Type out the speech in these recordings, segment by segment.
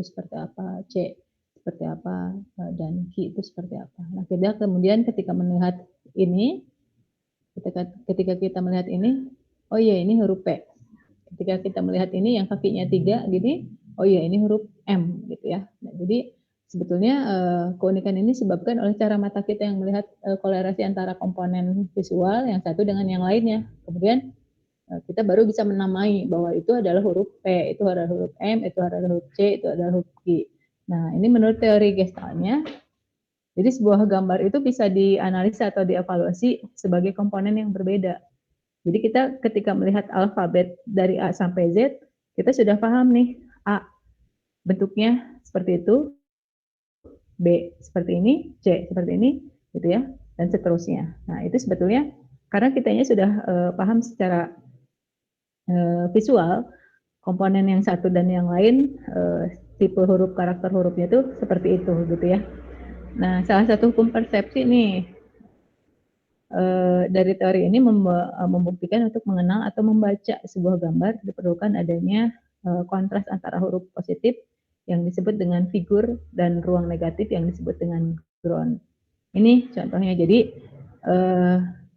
seperti apa, C seperti apa, dan Q itu seperti apa. Nah, kita kemudian ketika melihat ini, ketika kita melihat ini, oh iya ini huruf P. Ketika kita melihat ini yang kakinya 3 gini, oh iya ini huruf M gitu ya. Nah, jadi sebetulnya keunikan ini disebabkan oleh cara mata kita yang melihat kolerasi antara komponen visual yang satu dengan yang lainnya. Kemudian kita baru bisa menamai bahwa itu adalah huruf P, itu adalah huruf M, itu adalah huruf C, itu adalah huruf Q. Nah, ini menurut teori gestalnya, jadi sebuah gambar itu bisa dianalisa atau dievaluasi sebagai komponen yang berbeda. Jadi kita ketika melihat alfabet dari A sampai Z, kita sudah paham nih, A bentuknya seperti itu, B seperti ini, C seperti ini, gitu ya, dan seterusnya. Nah, itu sebetulnya karena kitanya sudah paham secara visual, komponen yang satu dan yang lain, tipe huruf, karakter hurufnya itu seperti itu, gitu ya. Nah, salah satu hukum persepsi nih, dari teori ini membuktikan untuk mengenal atau membaca sebuah gambar diperlukan adanya kontras antara huruf positif yang disebut dengan figur dan ruang negatif yang disebut dengan ground. Ini contohnya. Jadi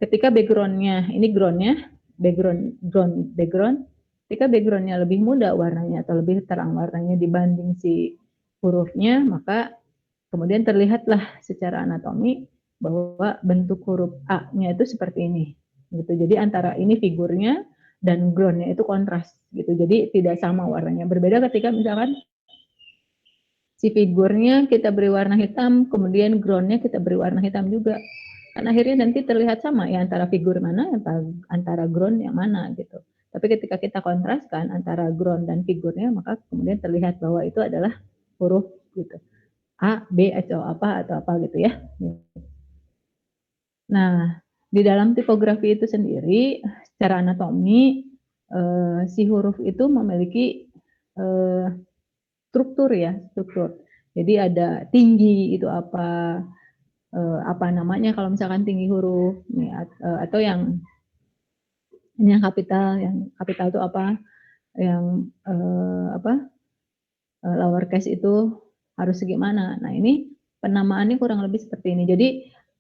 ketika backgroundnya, ini groundnya, background. Ketika backgroundnya lebih muda warnanya atau lebih terang warnanya dibanding si hurufnya, maka kemudian terlihatlah secara anatomi bahwa bentuk huruf A-nya itu seperti ini. Gitu. Jadi antara ini figurnya dan groundnya itu kontras gitu. Jadi tidak sama warnanya. Berbeda ketika misalkan si figurnya kita beri warna hitam, kemudian groundnya kita beri warna hitam juga. Kan akhirnya nanti terlihat sama ya antara figur mana, antara ground yang mana gitu. Tapi ketika kita kontraskan antara ground dan figurnya, maka kemudian terlihat bahwa itu adalah huruf gitu. A, B atau apa gitu ya. Nah, di dalam tipografi itu sendiri, secara anatomi si huruf itu memiliki struktur ya, struktur. Jadi ada tinggi itu apa namanya kalau misalkan tinggi huruf nih, atau yang ini yang kapital itu apa, yang lowercase itu harus segimana. Nah, ini penamaannya kurang lebih seperti ini. Jadi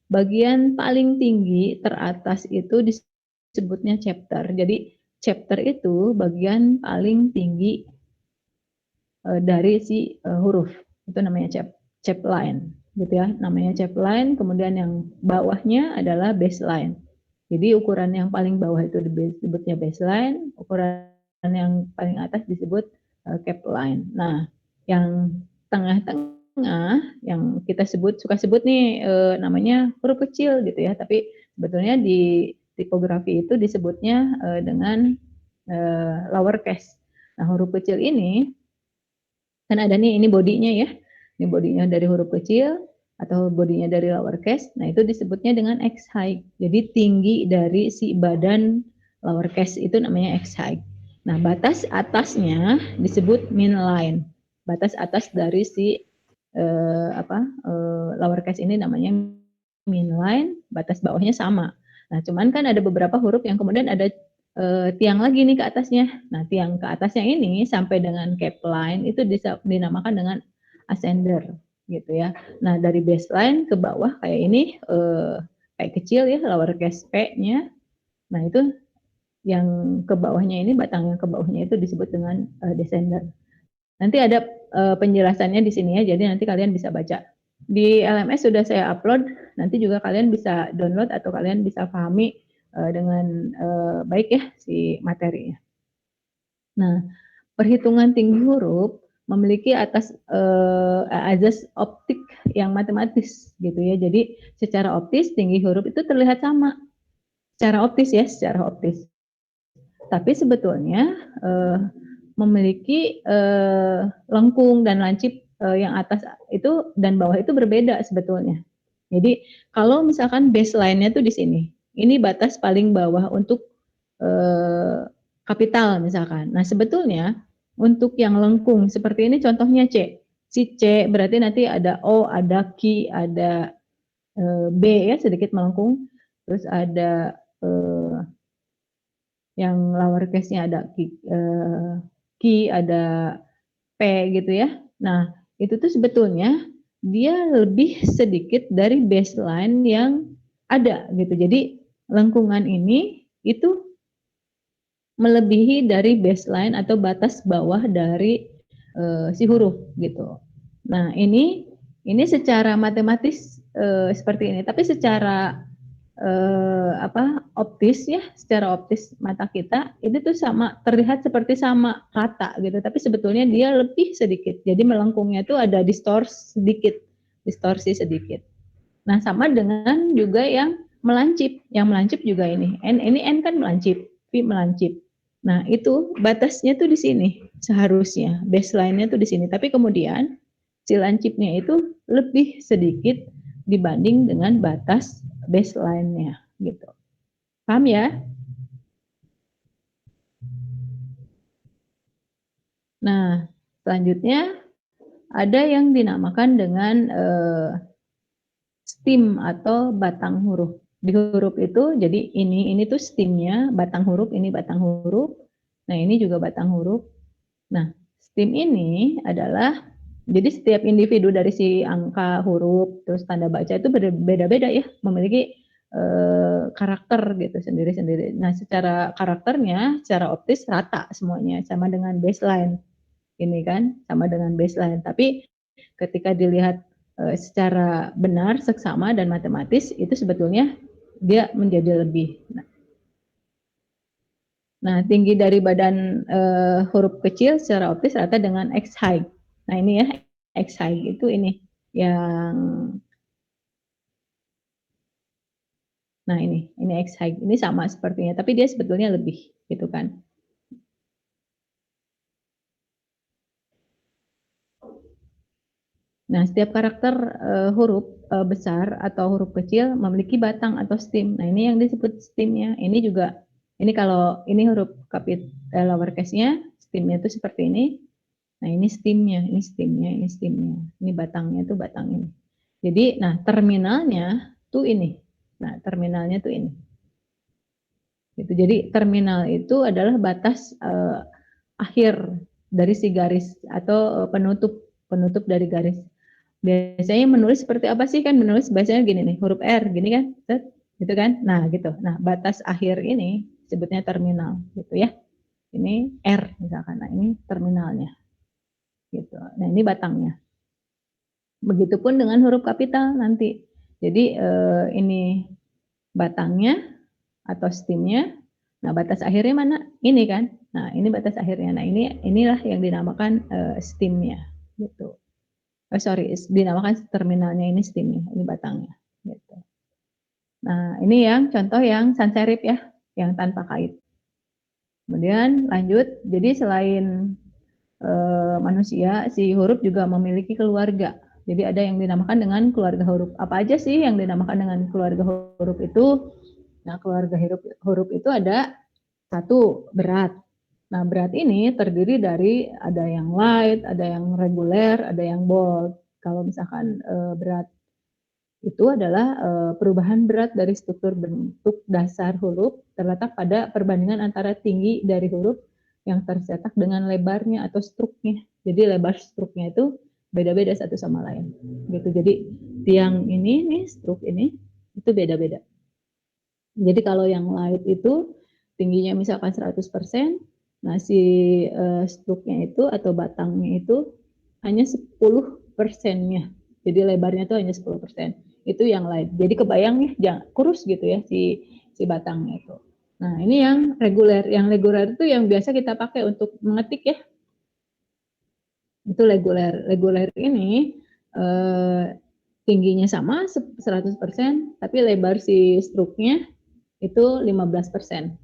bagian paling tinggi teratas itu disebutnya chapter. Jadi chapter itu bagian paling tinggi dari si huruf. Itu namanya chapline gitu ya. Namanya chapline, kemudian yang bawahnya adalah baseline. Jadi ukuran yang paling bawah itu disebutnya baseline, ukuran yang paling atas disebut capline. Nah, yang tengah-tengah yang kita suka sebut nih namanya huruf kecil gitu ya, tapi sebetulnya di tipografi itu disebutnya dengan lowercase. Nah, huruf kecil ini kan ada nih, ini bodinya ya, ini bodinya dari huruf kecil atau bodinya dari lowercase. Nah, itu disebutnya dengan X height. Jadi tinggi dari si badan lowercase itu namanya X height. Nah, batas atasnya disebut min line. Batas atas dari si lowercase ini namanya min line, batas bawahnya sama. Nah, cuman kan ada beberapa huruf yang kemudian ada tiang lagi nih ke atasnya. Nah, tiang ke atasnya ini sampai dengan capline itu dinamakan dengan ascender gitu ya. Nah, dari baseline ke bawah kayak ini kayak kecil ya, lowercase P-nya. Nah, itu yang ke bawahnya ini, batang yang ke bawahnya itu disebut dengan descender. Nanti ada penjelasannya di sini ya, jadi nanti kalian bisa baca. Di LMS sudah saya upload, nanti juga kalian bisa download atau kalian bisa pahami dengan baik ya si materinya. Nah, perhitungan tinggi huruf memiliki azas optik yang matematis gitu ya. Jadi secara optis tinggi huruf itu terlihat sama. Secara optis ya, secara optis. Tapi sebetulnya memiliki lengkung dan lancip yang atas itu dan bawah itu berbeda sebetulnya. Jadi kalau misalkan baseline-nya tuh di sini, ini batas paling bawah untuk kapital misalkan. Nah, sebetulnya untuk yang lengkung seperti ini contohnya C. Si C berarti nanti ada O, ada Q, ada B ya sedikit melengkung. Terus ada yang lowercase-nya ada Q, ada P gitu ya. Nah, itu tuh sebetulnya dia lebih sedikit dari baseline yang ada gitu. Jadi lengkungan ini itu melebihi dari baseline atau batas bawah dari si huruf gitu. Nah, ini secara matematis seperti ini, tapi secara optis ya, secara optis mata kita ini tuh sama, terlihat seperti sama rata gitu, tapi sebetulnya dia lebih sedikit. Jadi melengkungnya tuh ada distorsi sedikit. Nah, sama dengan juga yang melancip. Yang melancip juga ini N kan melancip, V melancip. Nah, itu batasnya tuh di sini seharusnya, baseline-nya tuh di sini. Tapi kemudian si lancipnya itu lebih sedikit dibanding dengan batas baseline-nya gitu. Paham ya? Nah, selanjutnya ada yang dinamakan dengan stem atau batang huruf. Di huruf itu, jadi ini tuh stemnya, batang huruf, ini batang huruf. Nah, ini juga batang huruf. Nah, stem ini adalah, jadi setiap individu dari si angka huruf, terus tanda baca itu berbeda-beda ya, memiliki karakter gitu sendiri-sendiri. Nah, secara karakternya, secara optis rata semuanya, sama dengan baseline. Ini kan, sama dengan baseline. Tapi ketika dilihat secara benar, seksama dan matematis, itu sebetulnya dia menjadi lebih. Nah, tinggi dari badan huruf kecil secara optis rata dengan X high. Nah, ini ya, X high itu ini yang, nah ini X high, ini sama sepertinya, tapi dia sebetulnya lebih gitu kan. Nah, setiap karakter huruf besar atau huruf kecil memiliki batang atau stem. Nah, ini yang disebut stemnya. Ini juga, ini kalau ini huruf lowercase-nya, stemnya itu seperti ini. Nah, ini stemnya, ini stemnya, ini stemnya. Ini batangnya itu batang ini. Jadi, nah terminalnya tuh ini. Nah, terminalnya tuh ini. Gitu. Jadi terminal itu adalah batas akhir dari si garis atau penutup dari garis. Biasanya menulis seperti apa sih, kan menulis biasanya gini nih, huruf R gini kan, gitu kan. Nah, gitu. Nah, batas akhir ini sebutnya terminal gitu ya. Ini R misalkan. Nah, ini terminalnya. Gitu. Nah, ini batangnya. Begitupun dengan huruf kapital nanti. Jadi ini batangnya atau stemnya. Nah, batas akhirnya mana? Ini kan. Nah, ini batas akhirnya. Nah, inilah yang dinamakan stemnya gitu. Oh, sorry, dinamakan terminalnya, ini stemnya, ini batangnya. Gitu. Nah, ini yang contoh yang sans serif ya, yang tanpa kait. Kemudian lanjut, jadi selain manusia, si huruf juga memiliki keluarga. Jadi ada yang dinamakan dengan keluarga huruf. Apa aja sih yang dinamakan dengan keluarga huruf itu? Nah, keluarga huruf itu ada satu, berat. Nah, berat ini terdiri dari ada yang light, ada yang reguler, ada yang bold. Kalau misalkan berat itu adalah perubahan berat dari struktur bentuk dasar huruf terletak pada perbandingan antara tinggi dari huruf yang tercetak dengan lebarnya atau struknya. Jadi lebar struknya itu beda-beda satu sama lain. Gitu. Jadi tiang ini nih, struk ini itu beda-beda. Jadi kalau yang light itu tingginya misalkan 100%, nah si struknya itu atau batangnya itu hanya 10%-nya. Jadi lebarnya itu hanya 10%. Itu yang light. Jadi kebayang ya, jangan kurus gitu ya si batangnya itu. Nah, ini yang reguler. Yang reguler itu yang biasa kita pakai untuk mengetik ya. Itu reguler. Reguler ini tingginya sama 100%, tapi lebar si struknya itu 15%.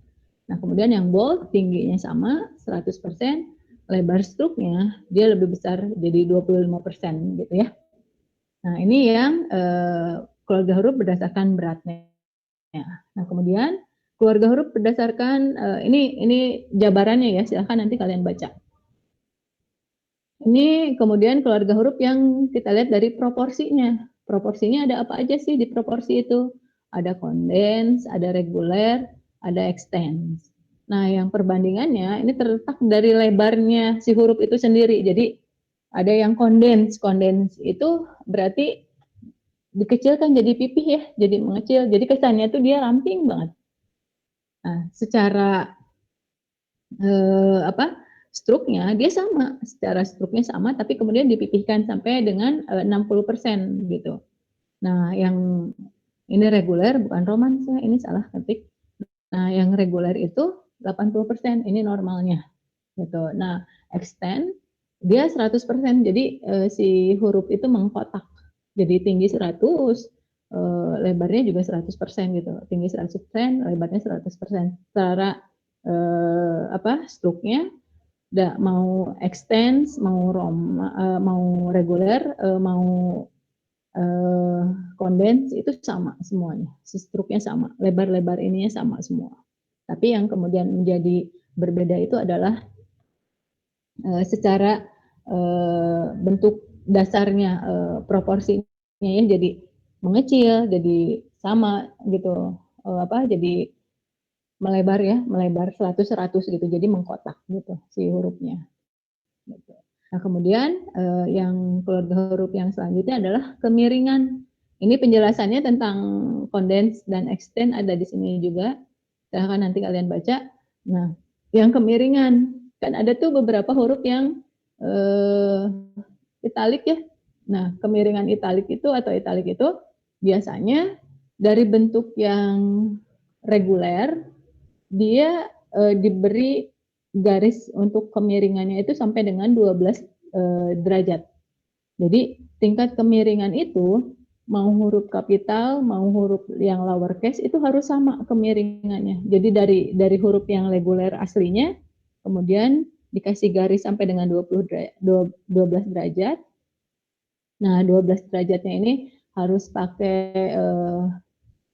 Nah, kemudian yang bold tingginya sama 100%, lebar struknya dia lebih besar jadi 25% gitu ya. Nah, ini yang keluarga huruf berdasarkan beratnya. Nah, kemudian keluarga huruf berdasarkan ini jabarannya ya, silahkan nanti kalian baca. Ini kemudian keluarga huruf yang kita lihat dari proporsinya. Proporsinya ada apa aja sih di proporsi itu? Ada kondens, ada reguler, ada extens. Nah, yang perbandingannya ini terletak dari lebarnya si huruf itu sendiri. Jadi Ada yang kondens. Kondens itu berarti dikecilkan jadi pipih ya, jadi mengecil. Jadi kesannya tuh dia ramping banget. Nah, secara apa? Struknya dia sama, secara struknya sama, tapi kemudian dipipihkan sampai dengan 60% gitu. Nah, yang ini reguler bukan romans ya, ini salah ketik. Nah, yang reguler itu 80%, ini normalnya gitu. Nah, extend dia 100%. Jadi si huruf itu mengkotak. Jadi tinggi 100, lebarnya juga 100% gitu. Tinggi 100%, lebarnya 100%. Secara apa? Struknya mau extend, mau reguler, mau kondens itu sama semuanya. Struknya sama, lebar-lebar ininya sama semua. Tapi yang kemudian menjadi berbeda itu adalah secara bentuk dasarnya, proporsinya ya, jadi mengecil, jadi sama gitu, jadi melebar ya, melebar 100-100 gitu, jadi mengkotak gitu si hurufnya. Gitu. Nah kemudian yang keluarga huruf yang selanjutnya adalah kemiringan. Ini penjelasannya tentang kondens dan extend ada di sini juga. Silahkan nanti kalian baca. Nah, yang kemiringan kan ada tuh beberapa huruf yang italik ya. Nah, kemiringan italik itu atau italik itu biasanya dari bentuk yang reguler dia diberi garis untuk kemiringannya itu sampai dengan 12 derajat. Jadi tingkat kemiringan itu mau huruf kapital, mau huruf yang lowercase itu harus sama kemiringannya. Jadi dari huruf yang reguler aslinya kemudian dikasih garis sampai dengan 12 derajat. Nah, 12 derajatnya ini harus pakai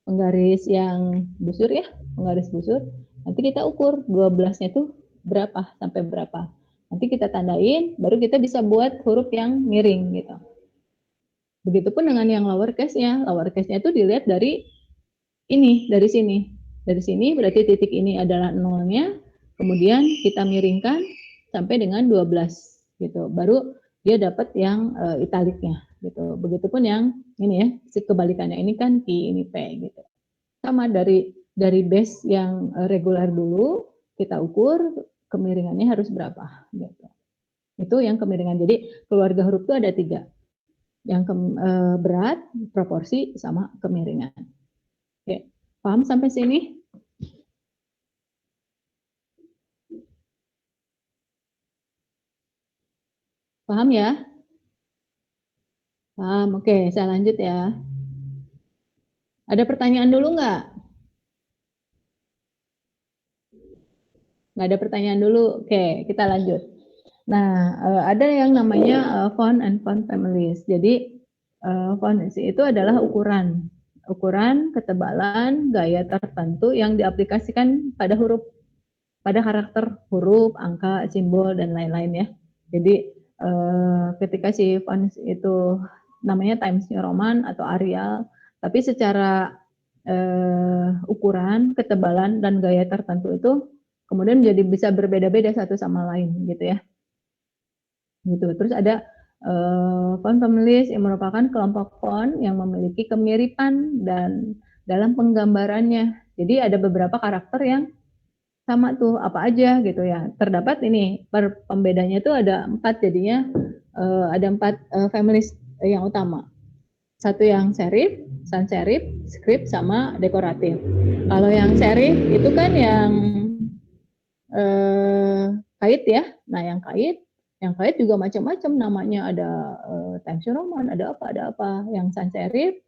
penggaris yang busur ya, penggaris busur. Nanti kita ukur 12-nya itu berapa sampai berapa. Nanti kita tandain, baru kita bisa buat huruf yang miring gitu. Begitupun dengan yang lowercase-nya. Lowercase-nya itu dilihat dari ini, dari sini. Dari sini berarti titik ini adalah nolnya, kemudian kita miringkan sampai dengan 12 gitu. Baru dia dapat yang italiknya gitu. Begitupun yang ini ya, kebalikannya ini kan Q, ini P gitu. Sama dari base yang regular dulu kita ukur kemiringannya harus berapa gitu. Itu yang kemiringan. Jadi keluarga huruf itu ada 3. Yang berat, proporsi, sama kemiringan. Oke, paham sampai sini? Paham ya? Paham, oke, saya lanjut ya. Ada pertanyaan dulu nggak? Nggak ada pertanyaan dulu? Oke, kita lanjut. Nah, ada yang namanya font and font families. Jadi, font itu adalah ukuran ketebalan gaya tertentu yang diaplikasikan pada huruf, pada karakter huruf, angka, simbol, dan lain-lain ya. Jadi ketika si font itu namanya Times New Roman atau Arial, tapi secara ukuran, ketebalan, dan gaya tertentu itu kemudian jadi bisa berbeda-beda satu sama lain gitu ya. Gitu. Terus ada font families yang merupakan kelompok font yang memiliki kemiripan dan dalam penggambarannya. Jadi ada beberapa karakter yang sama tuh apa aja gitu ya. Terdapat ini pembedanya tuh ada 4 jadinya ada 4 families yang utama. Satu yang serif, sans serif, script sama dekoratif. Kalau yang serif itu kan yang kait ya. Nah, yang kait juga macam-macam namanya, ada Times New Roman, ada apa. Yang sans serif,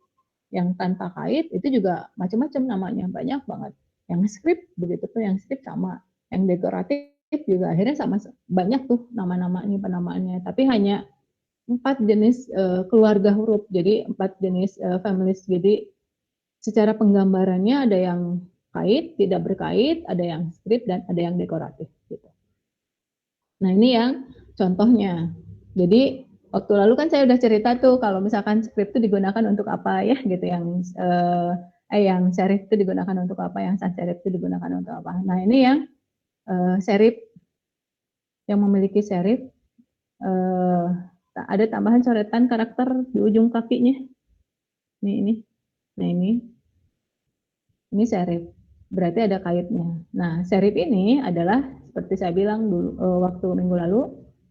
yang tanpa kait itu juga macam-macam namanya, banyak banget. Yang script begitu tuh, yang script sama. Yang dekoratif juga akhirnya sama, banyak tuh nama-namanya, penamaannya. Tapi hanya 4 jenis keluarga huruf, jadi 4 jenis families. Jadi secara penggambarannya ada yang kait, tidak berkait, ada yang script, dan ada yang dekoratif gitu. Nah, ini yang contohnya. Jadi waktu lalu kan saya udah cerita tuh kalau misalkan script itu digunakan untuk apa ya gitu, yang serif itu digunakan untuk apa, yang sans serif itu digunakan untuk apa. Nah, ini yang serif, yang memiliki serif ada tambahan coretan karakter di ujung kakinya. Ini. Nah ini serif. Berarti ada kaitnya. Nah, serif ini adalah seperti saya bilang dulu waktu minggu lalu,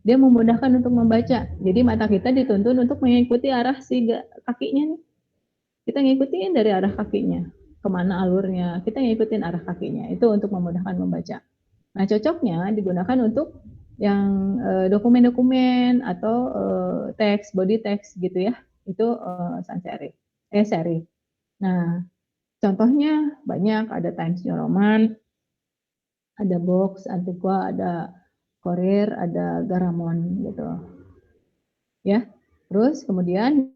dia memudahkan untuk membaca. Jadi mata kita dituntun untuk mengikuti arah si kakinya nih. Kita ngikutin dari arah kakinya, kemana alurnya, kita ngikutin arah kakinya. Itu untuk memudahkan membaca. Nah, cocoknya digunakan untuk yang dokumen-dokumen atau teks, body text gitu ya. Itu sans serif. Serif. Nah, contohnya banyak, ada Times New Roman, ada Box, Antigua, ada Courier, ada Garamond gitu. Ya. Terus kemudian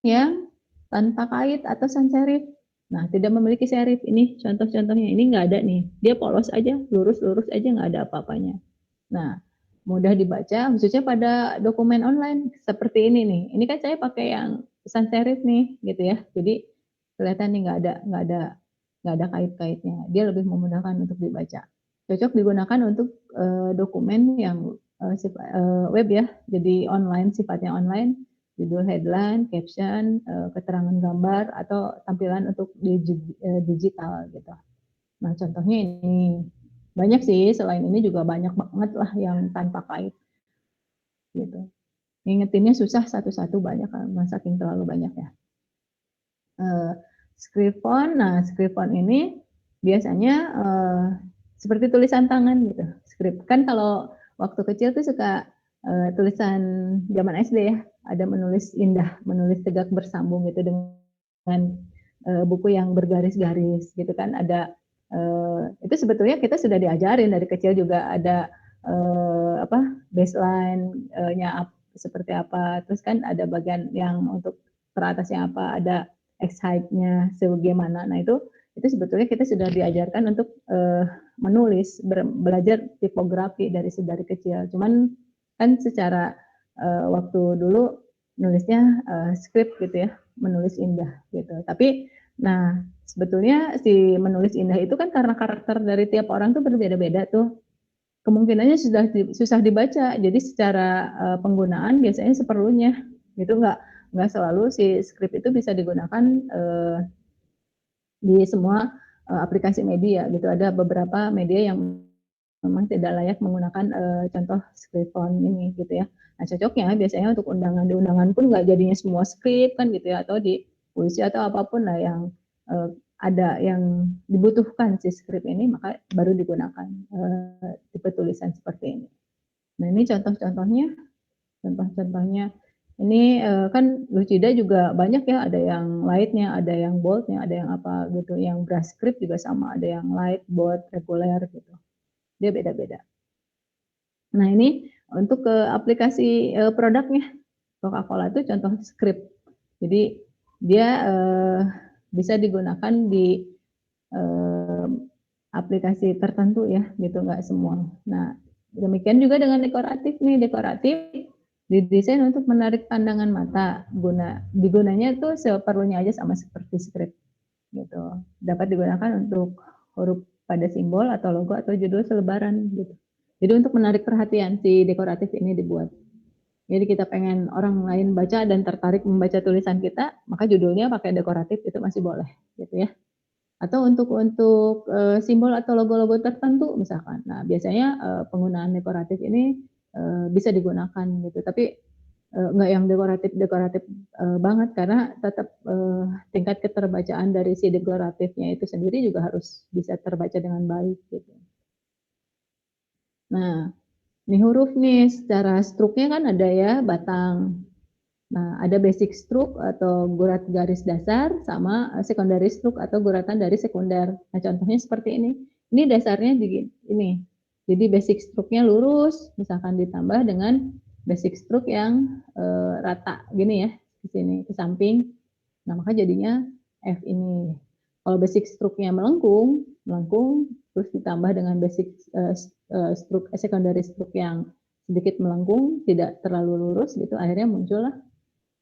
yang tanpa kait atau sans serif. Nah, tidak memiliki serif. Ini contoh-contohnya. Ini nggak ada nih. Dia polos aja, lurus-lurus aja, nggak ada apa-apanya. Nah, mudah dibaca, khususnya pada dokumen online seperti ini nih. Ini kan saya pakai yang sans serif nih, gitu ya. Jadi kelihatan nih nggak ada kait-kaitnya. Dia lebih memudahkan untuk dibaca. Cocok digunakan untuk dokumen yang web ya, jadi online, sifatnya online, judul, headline, caption, keterangan gambar, atau tampilan untuk digital gitu. Nah, contohnya ini. Banyak sih, selain ini juga banyak banget lah yang tanpa kait gitu. Ngingetinnya susah satu-satu, banyak kan, saking terlalu banyak ya. Script font, nah script font ini biasanya seperti tulisan tangan gitu. Script kan kalau waktu kecil tuh suka tulisan zaman SD ya, ada menulis indah, menulis tegak bersambung gitu dengan buku yang bergaris-garis gitu kan. Ada itu sebetulnya kita sudah diajarin dari kecil juga, ada baseline-nya seperti apa, terus kan ada bagian yang untuk teratasnya apa, ada X height-nya sebagaimana. Nah, itu sebetulnya kita sudah diajarkan untuk menulis, belajar tipografi dari kecil. Cuman kan secara waktu dulu nulisnya script gitu ya, menulis indah gitu. Tapi nah, sebetulnya si menulis indah itu kan karena karakter dari tiap orang tuh berbeda-beda tuh. Kemungkinannya susah dibaca. Jadi secara penggunaan biasanya seperlunya. Itu nggak selalu si script itu bisa digunakan di semua aplikasi media gitu. Ada beberapa media yang memang tidak layak menggunakan contoh script font ini gitu ya. Nah, cocoknya biasanya untuk undangan, di undangan pun nggak jadinya semua script kan gitu ya, atau di puisi atau apapun lah yang ada yang dibutuhkan si script ini, maka baru digunakan tipe tulisan seperti ini. Nah, ini contoh-contohnya. Ini kan Lucida juga banyak ya, ada yang lightnya, ada yang boldnya, ada yang apa gitu. Yang brush script juga sama, ada yang light, bold, reguler gitu. Dia beda-beda. Nah, ini untuk ke aplikasi produknya. Coca-Cola itu contoh script. Jadi dia bisa digunakan di aplikasi tertentu ya, gitu, nggak semua. Nah, demikian juga dengan dekoratif nih. Dekoratif didesain untuk menarik pandangan mata. Digunanya tuh seperlunya aja, sama seperti script gitu. Dapat digunakan untuk huruf pada simbol atau logo atau judul selebaran gitu. Jadi untuk menarik perhatian, si dekoratif ini dibuat. Jadi kita pengen orang lain baca dan tertarik membaca tulisan kita, maka judulnya pakai dekoratif, itu masih boleh gitu ya. Atau untuk simbol atau logo-logo tertentu misalkan. Nah, biasanya penggunaan dekoratif ini bisa digunakan gitu. Tapi nggak yang dekoratif banget, karena tetap tingkat keterbacaan dari si dekoratifnya itu sendiri juga harus bisa terbaca dengan baik gitu. Nah, ini huruf nih secara struknya kan ada ya, batang. Nah, ada basic stroke atau gurat garis dasar, sama secondary stroke atau guratan dari sekunder. Nah, contohnya seperti ini. Ini dasarnya ini. Jadi basic stroke-nya lurus, misalkan ditambah dengan basic stroke yang rata gini ya, di sini ke samping. Nah, maka jadinya F ini. Kalau basic stroke-nya melengkung, terus ditambah dengan basic stroke, secondary stroke yang sedikit melengkung, tidak terlalu lurus gitu, akhirnya muncullah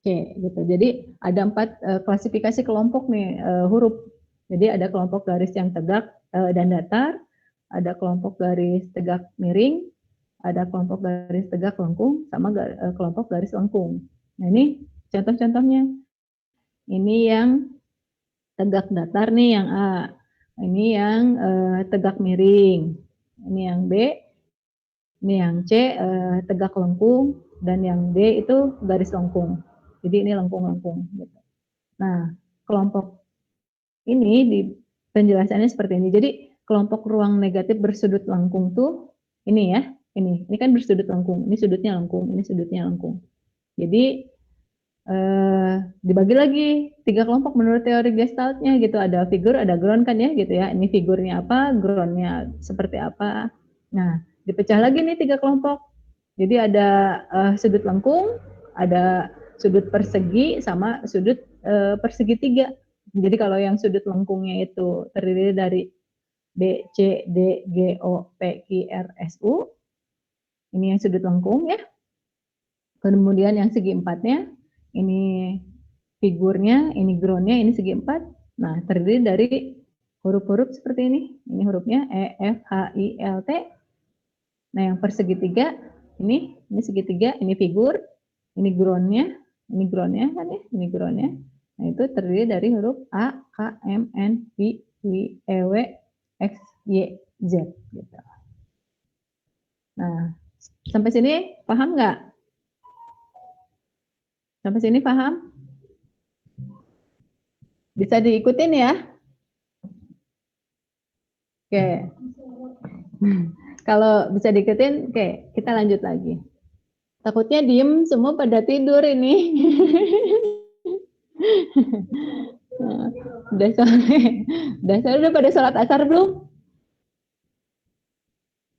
C gitu. Jadi ada 4 klasifikasi kelompok nih huruf. Jadi ada kelompok garis yang tegak dan datar, ada kelompok garis tegak miring, ada kelompok garis tegak lengkung sama kelompok garis lengkung. Nah ini contoh-contohnya. Ini yang tegak datar nih yang A. Ini yang tegak miring. Ini yang B. Ini yang C tegak lengkung dan yang D itu garis lengkung. Jadi ini lengkung-lengkung. Gitu. Nah kelompok ini di penjelasannya seperti ini. Jadi kelompok ruang negatif bersudut lengkung tuh ini ya. Ini kan bersudut lengkung. Ini sudutnya lengkung. Ini sudutnya lengkung. Jadi dibagi lagi 3 kelompok menurut teori Gestaltnya gitu. Ada figur, ada ground kan ya gitu ya. Ini figurnya apa, groundnya seperti apa. Nah, dipecah lagi nih 3 kelompok. Jadi ada sudut lengkung, ada sudut persegi sama sudut persegi 3. Jadi kalau yang sudut lengkungnya itu terdiri dari B, C, D, G, O, P, Q, R, S, U. Ini yang sudut lengkung ya. Kemudian yang segi empatnya, ini figurnya, ini groundnya, ini segi 4. Nah, terdiri dari huruf-huruf seperti ini. Ini hurufnya E, F, H, I, L, T. Nah, yang persegitiga, ini segitiga, ini figur, ini groundnya kan ya, ini groundnya. Nah, itu terdiri dari huruf A, K, M, N, P, Q, E, W, X, Y, Z. Gitu. Nah, sampai sini paham nggak? Sampai sini paham? Bisa diikutin ya? Oke. Kalau bisa diikutin, oke, kita lanjut lagi. Takutnya diem semua pada tidur ini. Udah sore. Udah pada sholat asar belum?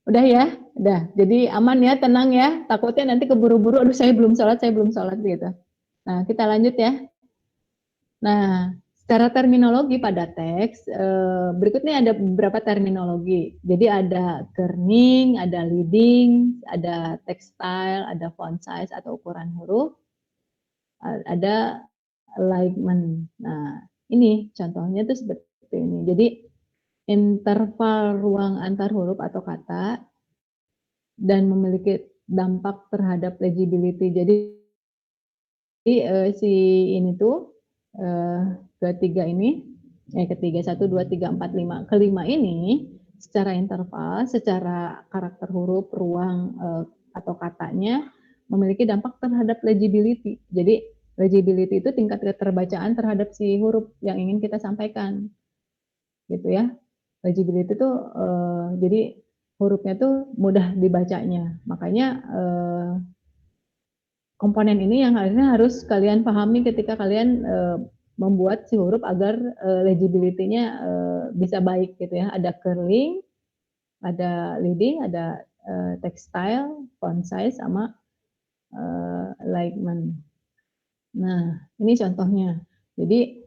Udah ya? Udah. Jadi aman ya, tenang ya. Takutnya nanti keburu-buru, aduh saya belum sholat gitu. Nah, kita lanjut ya. Nah, secara terminologi pada teks, berikutnya ada beberapa terminologi. Jadi ada kerning, ada leading, ada textile, ada font size atau ukuran huruf, ada alignment. Nah, ini contohnya tuh seperti ini. Jadi interval ruang antar huruf atau kata dan memiliki dampak terhadap legibility. Jadi si ini tuh ketiga ini, ketiga 1, 2, 3, 4, 5. Kelima ini secara interval, secara karakter huruf, ruang atau katanya memiliki dampak terhadap legibility. Jadi legibility itu tingkat keterbacaan terhadap si huruf yang ingin kita sampaikan. Gitu ya. Legibility itu jadi hurufnya tuh mudah dibacanya. Makanya komponen ini yang harus kalian pahami ketika kalian membuat si huruf agar legibility-nya bisa baik gitu ya. Ada curling, ada leading, ada textile, font size, sama alignment. Nah, ini contohnya. Jadi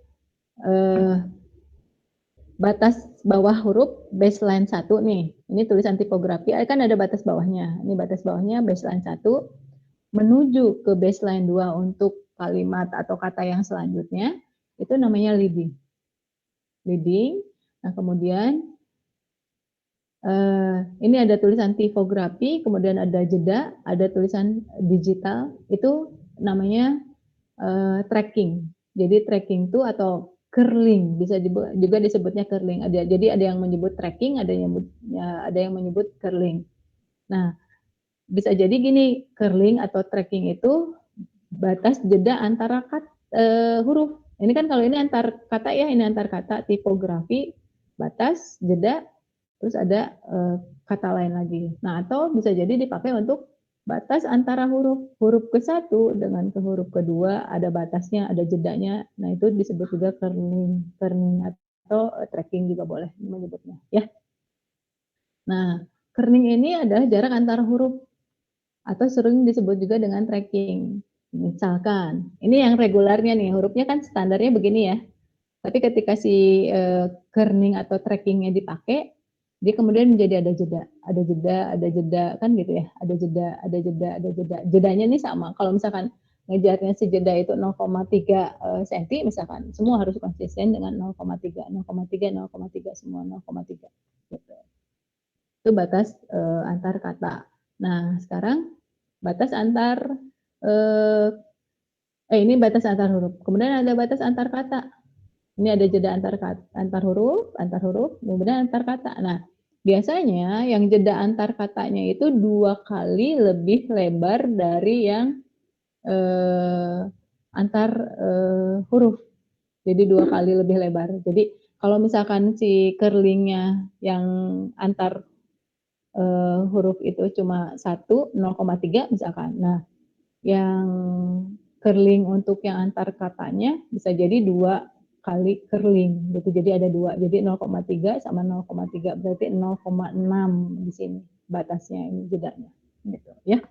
batas bawah huruf baseline 1 nih. Ini tulisan tipografi, kan ada batas bawahnya. Ini batas bawahnya baseline 1 menuju ke baseline 2 untuk kalimat atau kata yang selanjutnya, itu namanya leading. Leading. Nah, kemudian ini ada tulisan tipografi, kemudian ada jeda, ada tulisan digital, itu namanya tracking. Jadi tracking itu atau curling, bisa juga disebutnya curling. Jadi ada yang menyebut tracking, ada yang menyebut curling. Nah, bisa jadi gini, curling atau tracking itu batas jeda antara huruf. Ini kan kalau ini antar kata ya, ini antar kata, tipografi, batas, jeda, terus ada kata lain lagi. Nah, atau bisa jadi dipakai untuk batas antara huruf ke-1 dengan ke huruf kedua, ada batasnya, ada jedanya. Nah, itu disebut juga kerning atau tracking juga boleh menyebutnya, ya. Nah, kerning ini adalah jarak antara huruf atau sering disebut juga dengan tracking. Misalkan, ini yang regularnya nih, hurufnya kan standarnya begini ya. Tapi ketika si kerning atau trackingnya dipakai, dia kemudian menjadi ada jeda kan gitu ya. Ada jeda. Jedanya nih sama. Kalau misalkan ngejarnya si jeda itu 0,3 cm misalkan, semua harus konsisten dengan 0,3 semua 0,3 gitu. Itu batas antar kata. Nah, sekarang batas antar ini batas antar huruf. Kemudian ada batas antar kata. Ini ada jeda antar huruf, kemudian antar kata. Nah, biasanya yang jeda antar katanya itu 2 kali lebih lebar dari yang antar huruf. Jadi 2 kali lebih lebar. Jadi kalau misalkan si curlingnya yang antar huruf itu cuma 0,3 misalkan. Nah, yang curling untuk yang antar katanya bisa jadi 2 kali curling gitu. Jadi ada 2. Jadi 0,3 sama 0,3 berarti 0,6 di sini batasnya ini jedanya gitu ya.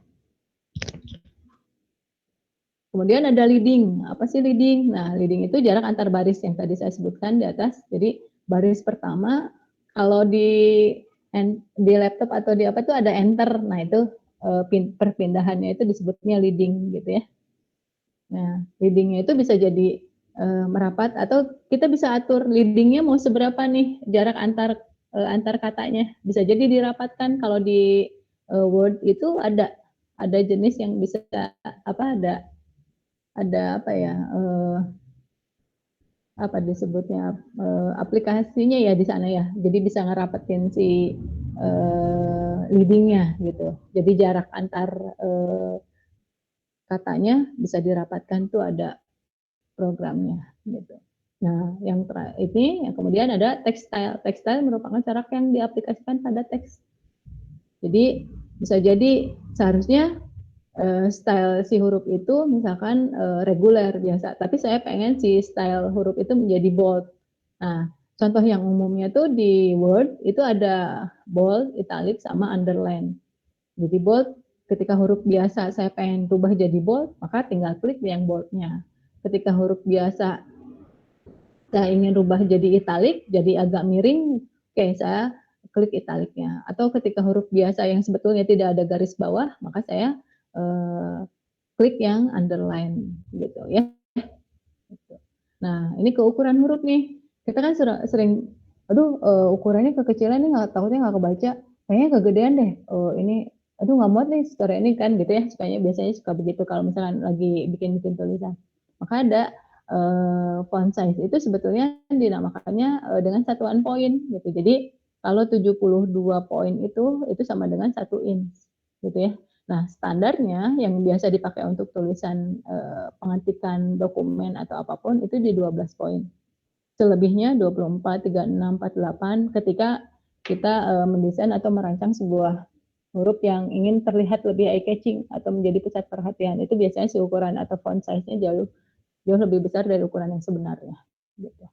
Kemudian ada leading. Apa sih leading? Nah, leading itu jarak antar baris yang tadi saya sebutkan di atas. Jadi baris pertama kalau di laptop atau di apa itu ada enter. Nah, itu perpindahannya itu disebutnya leading gitu ya. Nah, leadingnya itu bisa jadi merapat atau kita bisa atur leadingnya mau seberapa nih jarak antar katanya. Bisa jadi dirapatkan kalau di Word itu ada jenis yang bisa apa ada apa ya apa disebutnya aplikasinya ya di sana ya. Jadi bisa ngerapetin si leadingnya gitu. Jadi jarak antar katanya bisa dirapatkan tuh ada programnya gitu. Nah, yang ini yang kemudian ada textile. Textile merupakan jarak yang diaplikasikan pada teks. Jadi bisa jadi seharusnya style si huruf itu misalkan reguler biasa, tapi saya pengen si style huruf itu menjadi bold. Nah, contoh yang umumnya tuh di Word itu ada bold, italic, sama underline. Jadi bold, ketika huruf biasa saya pengen rubah jadi bold, maka tinggal klik yang boldnya. Ketika huruf biasa saya ingin rubah jadi italic, jadi agak miring, oke saya klik italicnya. Atau ketika huruf biasa yang sebetulnya tidak ada garis bawah, maka saya klik yang underline gitu ya. Nah, ini keukuran huruf nih. Kita kan sering, aduh ukurannya kekecilan nih, takutnya nggak kebaca. Kayaknya kegedean deh. Ini, aduh nggak muat nih store ini kan gitu ya. Biasanya suka begitu kalau misalkan lagi bikin tulisan. Maka ada font size itu sebetulnya dinamakannya dengan satuan poin gitu. Jadi kalau 72 poin itu sama dengan 1 inch gitu ya. Nah, standarnya yang biasa dipakai untuk tulisan pengetikan dokumen atau apapun itu di 12 poin. Selebihnya 24, 36, 48 ketika kita mendesain atau merancang sebuah huruf yang ingin terlihat lebih eye catching atau menjadi pusat perhatian. Itu biasanya si ukuran atau font size-nya jauh lebih besar dari ukuran yang sebenarnya. Gitu.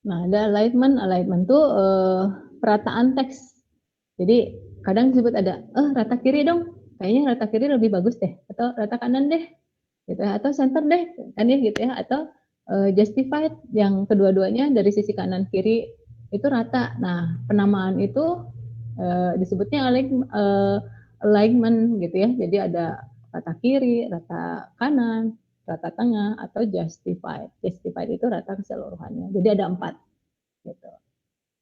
Nah, ada alignment. Alignment itu perataan teks. Jadi kadang disebut ada, rata kiri dong, kayaknya rata kiri lebih bagus deh, atau rata kanan deh, gitu ya, atau center deh, kan ya gitu ya, atau justified yang kedua-duanya dari sisi kanan kiri itu rata. Nah, penamaan itu disebutnya alignment gitu ya. Jadi ada rata kiri, rata kanan, rata tengah, atau justified. Justified itu rata keseluruhannya. Jadi ada 4 gitu.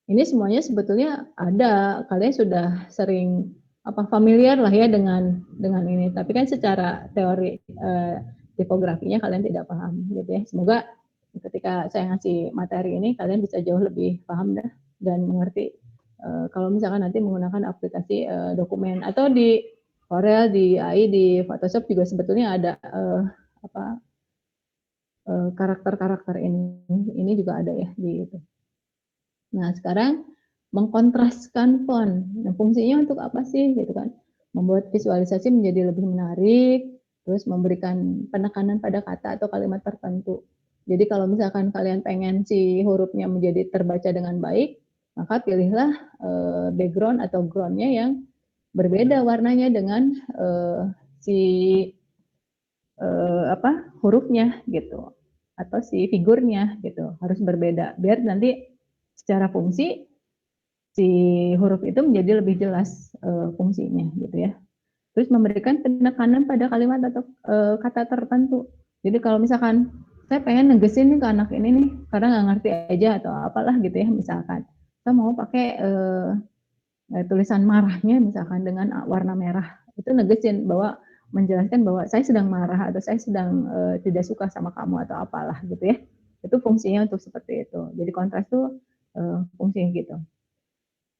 Ini semuanya sebetulnya ada, kalian sudah sering familiar lah ya dengan ini. Tapi kan secara teori tipografinya kalian tidak paham gitu ya. Semoga ketika saya ngasih materi ini kalian bisa jauh lebih paham dan mengerti kalau misalkan nanti menggunakan aplikasi dokumen atau di Corel, di AI, di Photoshop juga sebetulnya ada karakter-karakter ini juga ada ya di itu. Nah, sekarang mengkontraskan font. Nah, fungsinya untuk apa sih gitu kan? Membuat visualisasi menjadi lebih menarik, terus memberikan penekanan pada kata atau kalimat tertentu. Jadi kalau misalkan kalian pengen si hurufnya menjadi terbaca dengan baik, maka pilihlah background atau groundnya yang berbeda warnanya dengan si hurufnya gitu, atau si figurnya gitu, harus berbeda biar nanti secara fungsi si huruf itu menjadi lebih jelas fungsinya gitu ya. Terus memberikan penekanan pada kalimat atau kata tertentu. Jadi kalau misalkan saya pengen negesin nih ke anak ini nih karena nggak ngerti aja atau apalah gitu ya, misalkan saya mau pakai tulisan marahnya misalkan dengan warna merah, itu negesin bahwa menjelaskan bahwa saya sedang marah atau saya sedang tidak suka sama kamu atau apalah gitu ya. Itu fungsinya untuk seperti itu. Jadi kontras tuh fungsinya gitu.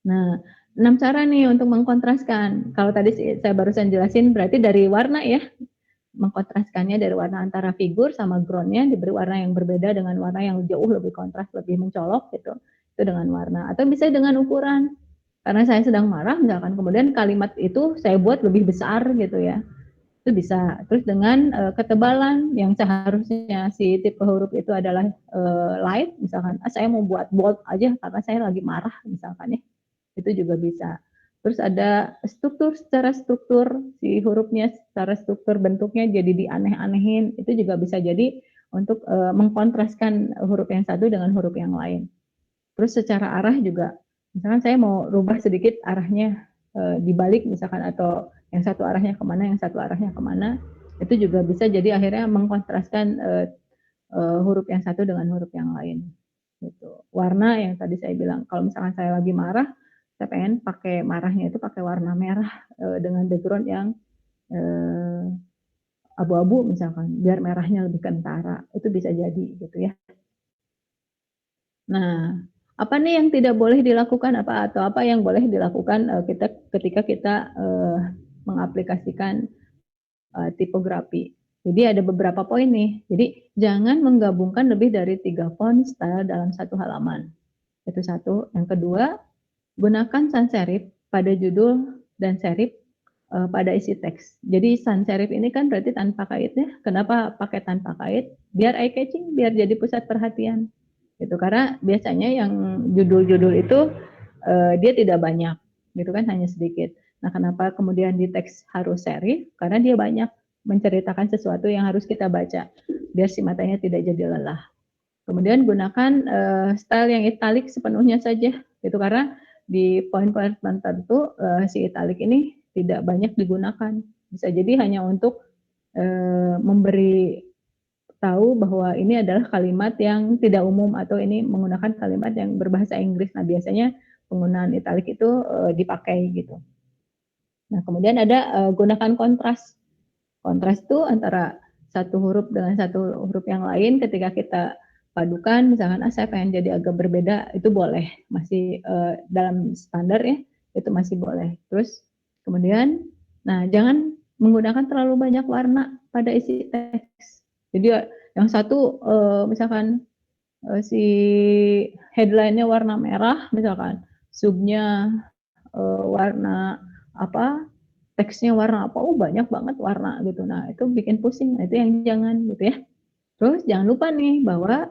Nah, 6 cara nih untuk mengkontraskan. Kalau tadi saya barusan jelasin berarti dari warna ya, mengkontraskannya dari warna antara figur sama groundnya diberi warna yang berbeda dengan warna yang jauh lebih kontras, lebih mencolok gitu. Itu dengan warna. Atau bisa dengan ukuran. Karena saya sedang marah, misalkan kemudian kalimat itu saya buat lebih besar gitu ya. Itu bisa. Terus dengan ketebalan yang seharusnya si tipe huruf itu adalah light, misalkan saya mau buat bold aja karena saya lagi marah misalkan ya, itu juga bisa. Terus ada secara struktur si hurufnya, secara struktur bentuknya jadi dianeh-anehin, itu juga bisa jadi untuk mengkontraskan huruf yang satu dengan huruf yang lain. Terus secara arah juga, misalkan saya mau rubah sedikit arahnya dibalik misalkan, atau yang satu arahnya kemana, yang satu arahnya kemana, itu juga bisa jadi akhirnya mengkontraskan huruf yang satu dengan huruf yang lain. Gitu. Warna yang tadi saya bilang, kalau misalkan saya lagi marah, saya pengen pakai marahnya itu pakai warna merah dengan background yang abu-abu misalkan, biar merahnya lebih kentara, itu bisa jadi gitu ya. Nah, apa nih yang tidak boleh dilakukan atau apa yang boleh dilakukan ketika kita mengaplikasikan tipografi. Jadi ada beberapa poin nih. Jadi jangan menggabungkan lebih dari 3 font style dalam satu halaman. Itu satu. Yang kedua, gunakan sans serif pada judul dan serif pada isi teks. Jadi sans serif ini kan berarti tanpa kaitnya. Kenapa pakai tanpa kait? Biar eye catching, biar jadi pusat perhatian. Gitu. Karena biasanya yang judul-judul itu dia tidak banyak, gitu kan, hanya sedikit. Nah, kenapa kemudian di teks harus serif? Karena dia banyak menceritakan sesuatu yang harus kita baca, biar si matanya tidak jadi lelah. Kemudian gunakan style yang italik sepenuhnya saja, gitu, karena di poin-poin tertentu si italik ini tidak banyak digunakan. Bisa jadi hanya untuk memberi tahu bahwa ini adalah kalimat yang tidak umum atau ini menggunakan kalimat yang berbahasa Inggris. Nah, biasanya penggunaan italik itu dipakai gitu. Nah, kemudian ada gunakan kontras. Kontras itu antara satu huruf dengan satu huruf yang lain ketika kita padukan, misalkan saya pengen jadi agak berbeda, itu boleh, masih dalam standar ya, itu masih boleh. Terus kemudian, nah jangan menggunakan terlalu banyak warna pada isi teks. Jadi yang satu misalkan si headline-nya warna merah, misalkan subnya warna apa, teksnya warna apa, banyak banget warna gitu. Nah, itu bikin pusing. Nah, itu yang jangan gitu ya. Terus jangan lupa nih bahwa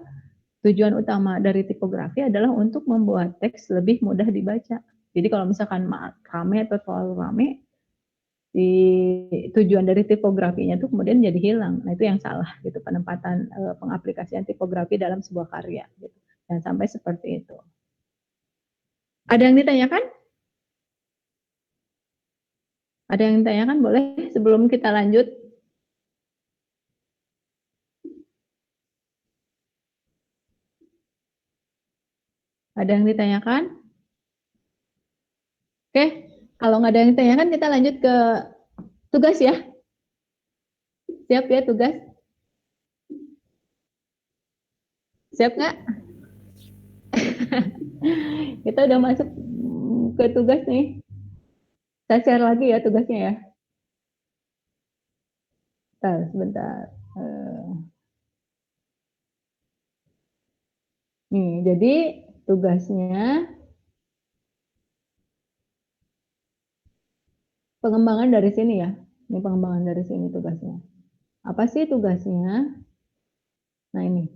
tujuan utama dari tipografi adalah untuk membuat teks lebih mudah dibaca. Jadi kalau misalkan rame atau terlalu rame, di tujuan dari tipografinya itu kemudian jadi hilang. Nah, itu yang salah gitu, penempatan pengaplikasian tipografi dalam sebuah karya gitu. Dan sampai seperti itu. Ada yang ditanyakan? Ada yang ditanyakan, boleh sebelum kita lanjut? Ada yang ditanyakan? Oke, kalau nggak ada yang ditanyakan, kita lanjut ke tugas ya. Siap ya tugas? Siap nggak? Kita udah masuk ke tugas nih. Saya share lagi ya tugasnya ya. Sebentar. Nih, jadi tugasnya pengembangan dari sini ya. Ini pengembangan dari sini tugasnya. Apa sih tugasnya? Nah ini,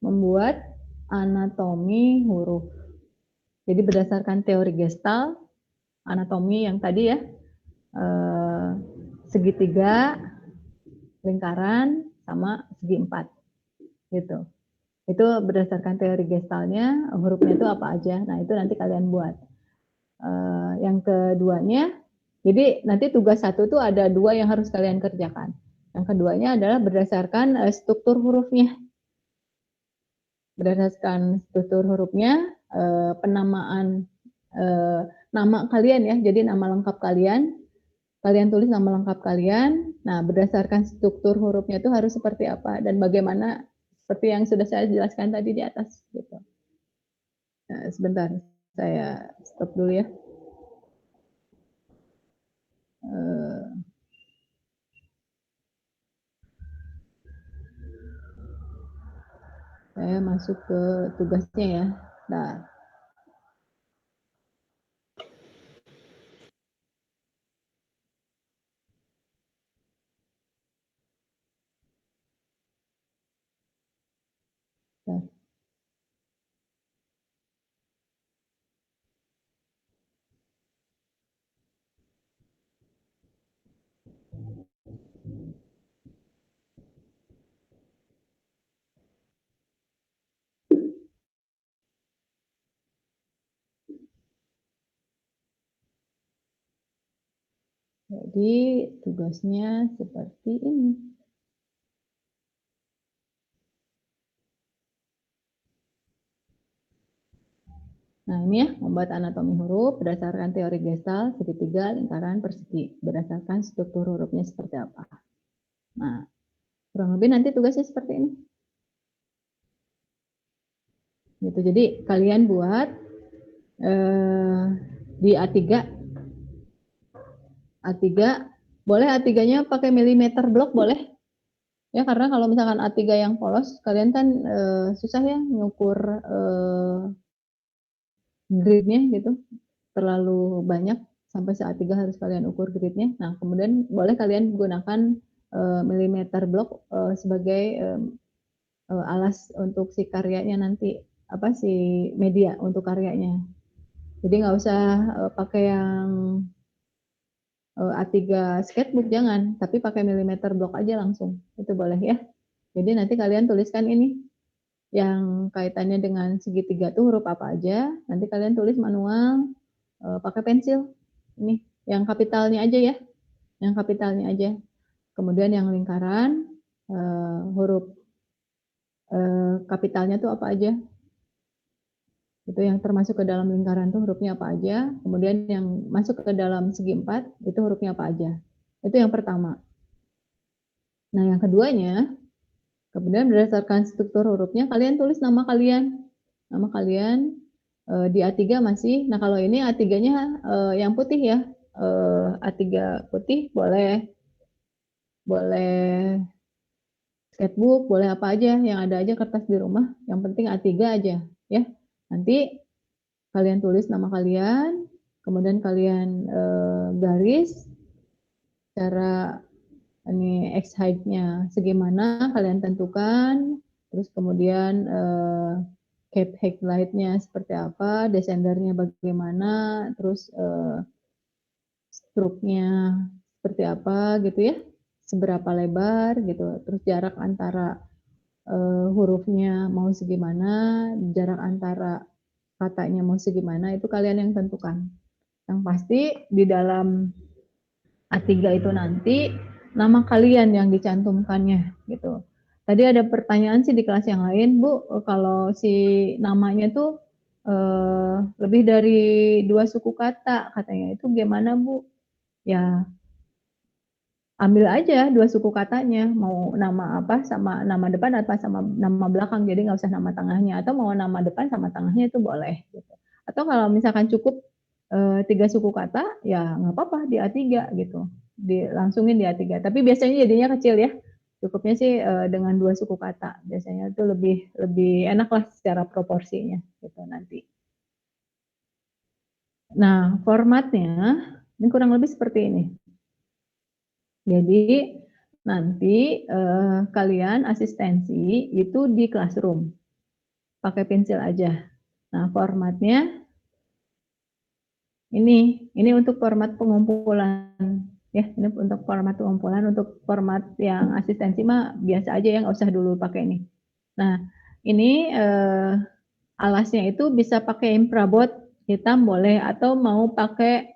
membuat anatomi huruf. Jadi berdasarkan teori Gestalt, anatomi yang tadi ya, segitiga, lingkaran, sama segi 4 gitu. Itu berdasarkan teori Gestaltnya, hurufnya itu apa aja. Nah, itu nanti kalian buat. Yang keduanya, jadi nanti tugas satu itu ada 2 yang harus kalian kerjakan. Yang keduanya adalah berdasarkan struktur hurufnya. Berdasarkan struktur hurufnya, penamaan nama kalian ya, jadi nama lengkap kalian, kalian tulis nama lengkap kalian. Nah, berdasarkan struktur hurufnya itu harus seperti apa dan bagaimana, seperti yang sudah saya jelaskan tadi di atas gitu. Nah, sebentar, saya stop dulu ya. Saya masuk ke tugasnya ya. Nah, nah. Jadi tugasnya seperti ini. Nah, ini ya, membuat anatomi huruf berdasarkan teori Gestalt, segitiga, lingkaran, persegi. Berdasarkan struktur hurufnya seperti apa. Nah, kurang lebih nanti tugasnya seperti ini. Gitu. Jadi kalian buat di A3 boleh A3-nya pakai milimeter blok boleh. Ya, karena kalau misalkan A3 yang polos, kalian kan susah ya ngukur grid-nya gitu. Terlalu banyak sampai A3 harus kalian ukur grid-nya. Nah, kemudian boleh kalian gunakan milimeter blok sebagai alas untuk si karyanya nanti, apa si media untuk karyanya. Jadi nggak usah pakai yang A3 sketchbook, jangan, tapi pakai milimeter block aja langsung, itu boleh ya. Jadi nanti kalian tuliskan ini yang kaitannya dengan segitiga tuh huruf apa aja, nanti kalian tulis manual pakai pensil. Ini yang kapitalnya aja ya, yang kapitalnya aja. Kemudian yang lingkaran huruf kapitalnya tuh apa aja, itu yang termasuk ke dalam lingkaran tuh hurufnya apa aja. Kemudian yang masuk ke dalam segi 4 itu hurufnya apa aja. Itu yang pertama. Nah, yang keduanya, kemudian berdasarkan struktur hurufnya kalian tulis nama kalian. Nama kalian di A3 masih. Nah, kalau ini A3-nya yang putih ya. A3 putih boleh sketchbook, boleh apa aja yang ada aja kertas di rumah. Yang penting A3 aja ya. Nanti kalian tulis nama kalian, kemudian kalian garis cara ini X height-nya segimana kalian tentukan, terus kemudian cap highlight-nya seperti apa, descendernya bagaimana, terus stroke-nya seperti apa gitu ya, seberapa lebar gitu, terus jarak antara hurufnya mau segimana, jarak antara katanya mau segimana, itu kalian yang tentukan. Yang pasti di dalam A3 itu nanti nama kalian yang dicantumkannya gitu. Tadi ada pertanyaan sih di kelas yang lain, Bu, kalau si namanya tuh lebih dari 2 suku kata katanya, itu gimana Bu? Ya ambil aja 2 suku katanya, mau nama apa sama nama depan apa sama nama belakang, jadi nggak usah nama tengahnya, atau mau nama depan sama tengahnya itu boleh gitu. Atau kalau misalkan cukup 3 suku kata ya nggak apa-apa di A3 gitu, dilangsungin di A3, tapi biasanya jadinya kecil ya, cukupnya sih dengan 2 suku kata, biasanya itu lebih lebih enak lah secara proporsinya gitu nanti. Nah, formatnya ini kurang lebih seperti ini. Jadi nanti kalian asistensi itu di classroom, pakai pensil aja. Nah, formatnya ini untuk format pengumpulan ya, ini untuk format pengumpulan. Untuk format yang asistensi mah biasa aja ya, nggak usah dulu pakai ini. Nah, ini alasnya itu bisa pakai infraboard hitam boleh, atau mau pakai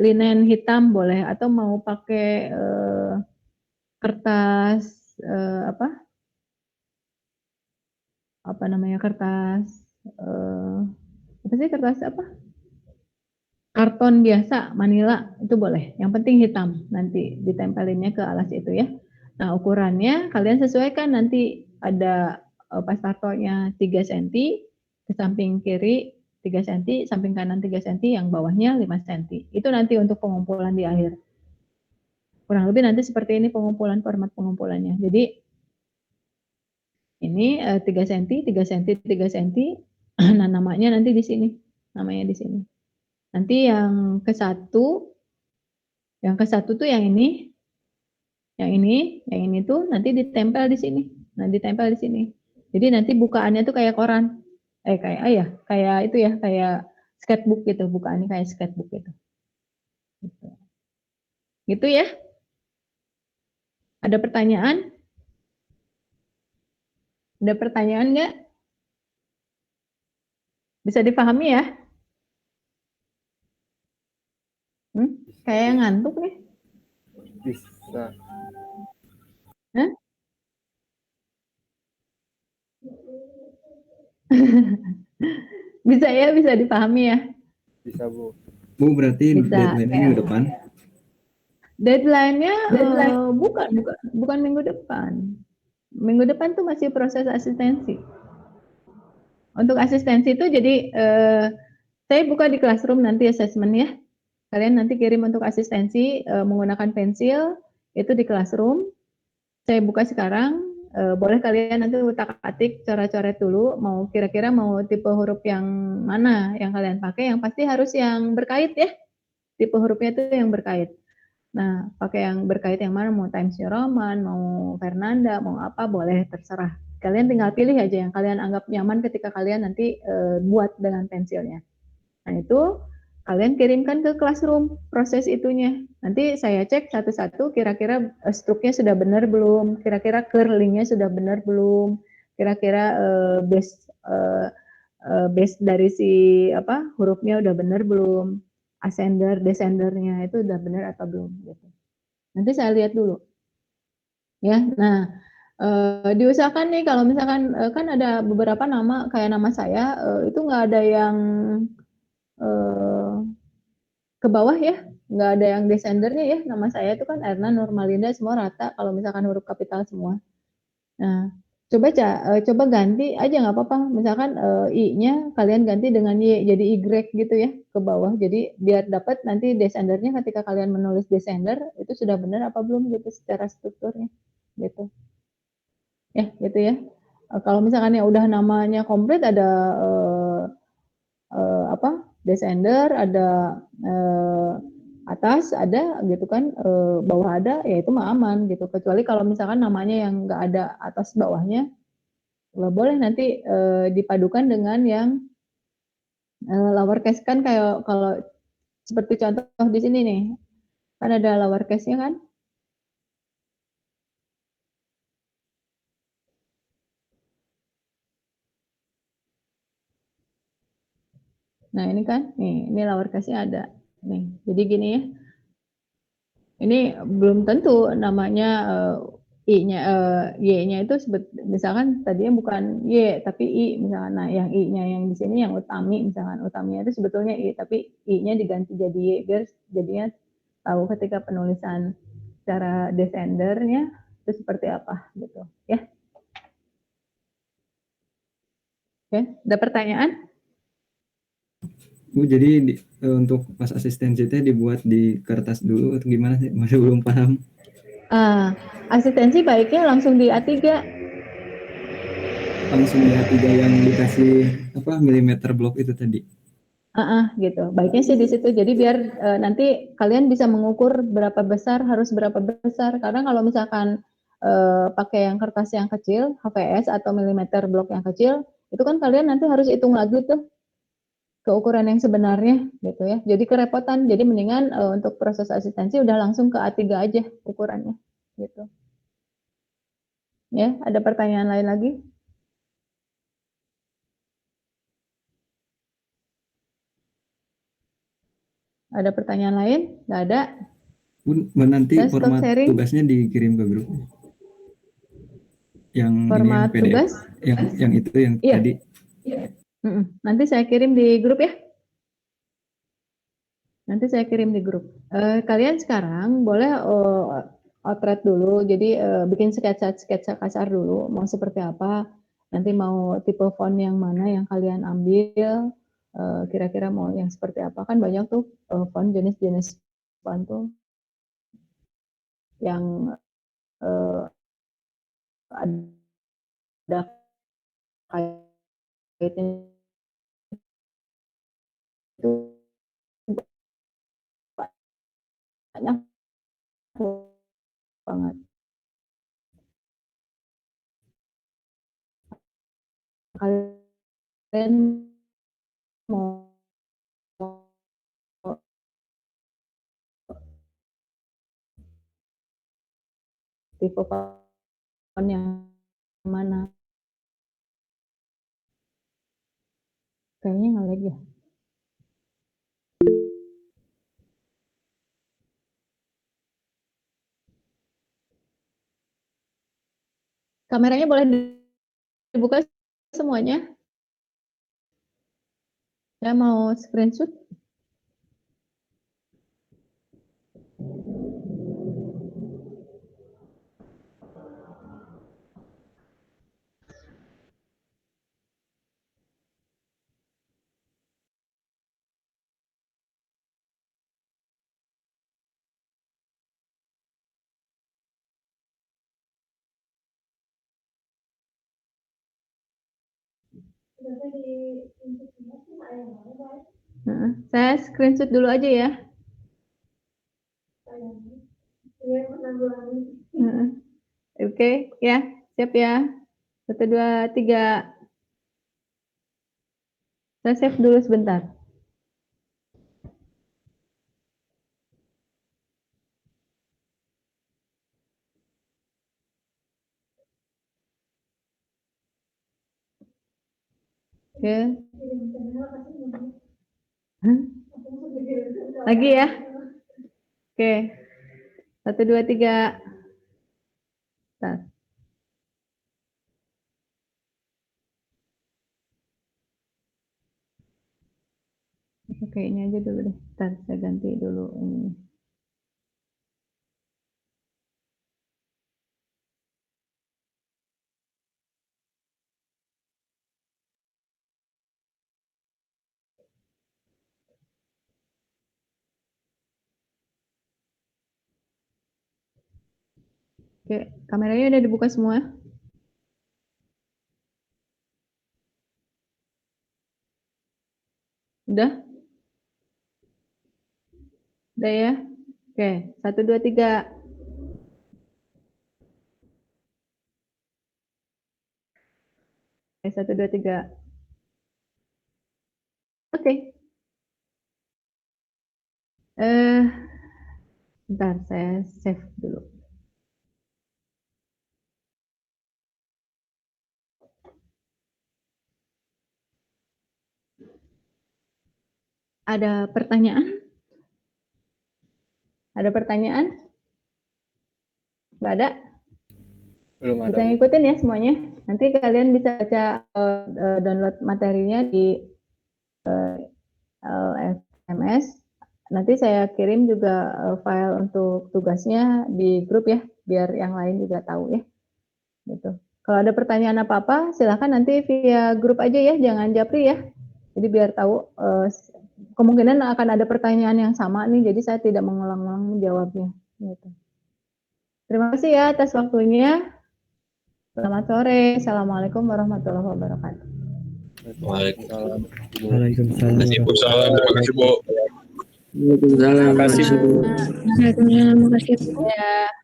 linen hitam boleh, atau mau pakai kertas apa namanya, kertas apa sih, kertas apa karton biasa, manila, itu boleh. Yang penting hitam, nanti ditempelinnya ke alas itu ya. Nah, ukurannya kalian sesuaikan, nanti ada pas kartonnya 3 cm, ke samping kiri 3 cm, samping kanan 3 cm, yang bawahnya 5 cm. Itu nanti untuk pengumpulan di akhir. Kurang lebih nanti seperti ini pengumpulan, format pengumpulannya. Jadi ini 3 cm, 3 cm, 3 cm. Nah, namanya nanti di sini. Namanya di sini. Nanti yang ke satu tuh yang ini, yang ini tuh nanti ditempel di sini. Nah, ditempel di sini. Jadi nanti bukaannya tuh kayak koran. Kayak itu ya, kayak sketchbook gitu, bukaannya kayak sketchbook gitu. Gitu ya. Ada pertanyaan? Ada pertanyaan nggak? Bisa dipahami ya? Kayak ngantuk nih. Bisa. Hah? Bisa ya, bisa dipahami ya? Bisa, Bu. Bu, berarti Bisa. deadline-nya minggu depan? Deadline-nya bukan minggu depan. Minggu depan tuh masih proses asistensi. Untuk asistensi itu jadi saya buka di Classroom nanti assessment ya. Kalian nanti kirim untuk asistensi menggunakan pensil itu di Classroom. Saya buka sekarang. Boleh kalian nanti utak-atik, coret-coret dulu. Mau kira-kira mau tipe huruf yang mana yang kalian pakai. Yang pasti harus yang berkait ya. Tipe hurufnya itu yang berkait. Nah, pakai yang berkait yang mana, mau Times New Roman, mau Fernanda, mau apa, boleh terserah. Kalian tinggal pilih aja yang kalian anggap nyaman ketika kalian nanti buat dengan pensilnya. Nah, itu kalian kirimkan ke Classroom proses itunya. Nanti saya cek satu-satu kira-kira struknya sudah benar belum, kira-kira curlingnya sudah benar belum, kira-kira base dari si hurufnya udah benar belum, ascender, descendernya itu udah benar atau belum gitu. Nanti saya lihat dulu. Ya, nah diusahakan nih kalau misalkan kan ada beberapa nama kayak nama saya itu nggak ada yang ke bawah ya, nggak ada yang desendernya ya. Nama saya itu kan Erna Nurmalinda, semua rata kalau misalkan huruf kapital semua. Nah, coba ganti aja nggak apa-apa. Misalkan I-nya kalian ganti dengan Y jadi Y gitu ya ke bawah. Jadi biar dapat nanti desendernya ketika kalian menulis desender itu sudah benar apa belum gitu secara strukturnya gitu. Ya, gitu ya. Kalau misalkan ya udah namanya komplit ada descender, ada atas ada gitu kan, bawah ada, ya itu mah aman gitu. Kecuali kalau misalkan namanya yang nggak ada atas bawahnya, nggak boleh nanti dipadukan dengan yang lowercase kan, kayak kalau seperti contoh di sini nih, kan ada lowercase-nya kan. Nah ini kan, ini lowercase-nya ada. Nih, jadi gini ya. Ini belum tentu namanya I-nya, Y-nya itu misalkan tadinya bukan Y tapi I misalkan. Nah, yang I-nya yang di sini yang utami misalkan, utaminya itu sebetulnya I tapi I-nya diganti jadi Y biar jadinya tahu ketika penulisan cara desendernya itu seperti apa gitu ya. Oke, ada pertanyaan? Bu, jadi untuk pas asistensi teh dibuat di kertas dulu atau gimana sih? Masih belum paham. Asistensi baiknya langsung di A3. Langsung di A3 yang dikasih milimeter blok itu tadi. Gitu. Baiknya sih di situ. Jadi biar nanti kalian bisa mengukur berapa besar, harus berapa besar. Karena kalau misalkan pakai yang kertas yang kecil, HVS atau milimeter blok yang kecil, itu kan kalian nanti harus hitung lagi tuh ke ukuran yang sebenarnya gitu ya. Jadi kerepotan. Jadi mendingan untuk proses asistensi udah langsung ke A3 aja ukurannya gitu. Ya, ada pertanyaan lain lagi? Ada pertanyaan lain? Nggak ada. Nanti Saya stop format sharing. tugasnya dikirim ke grup. Yang ini yang Format PDF, tugas? yang itu yang Iya. tadi. Nanti saya kirim di grup ya. Nanti saya kirim di grup. Kalian sekarang boleh outline dulu, jadi bikin sketsa kasar dulu, mau seperti apa, nanti mau tipe font yang mana yang kalian ambil, kira-kira mau yang seperti apa, kan banyak tuh font jenis-jenis font tuh yang ada kaitannya itu banyak banget. Kalian mau tipe font yang mana? Kayaknya nge-lag ya. Kameranya boleh dibuka semuanya. Saya mau screenshot. Saya screenshot dulu aja ya. Oke, ya, siap ya. 1, 2, 3. Saya save dulu sebentar. Oke. Lagi ya. Oke. 1, 2, 3. Bentar. Oke, ini aja dulu deh. Bentar, saya ganti dulu ini. Oke, kameranya udah dibuka semua? Udah? Udah ya? Oke, 1, 2, 3. Oke, 1, 2, 3. Oke. Bentar, saya save dulu. Ada pertanyaan? Ada pertanyaan? Nggak ada? Belum ada. Bisa ngikutin ya semuanya. Nanti kalian bisa baca download materinya di LSMS. Nanti saya kirim juga file untuk tugasnya di grup ya, biar yang lain juga tahu ya. Gitu. Kalau ada pertanyaan apa-apa, silahkan nanti via grup aja ya, jangan japri ya. Jadi biar tahu, kemungkinan akan ada pertanyaan yang sama nih, jadi saya tidak mengulang-ulang menjawabnya. Gitu. Terima kasih ya atas waktunya. Selamat sore. Assalamualaikum warahmatullahi wabarakatuh. Waalaikumsalam. Waalaikumsalam. Waalaikumsalam. Terima kasih, Bu. Waalaikumsalam. Terima kasih, Bu. Terima kasih. Ya.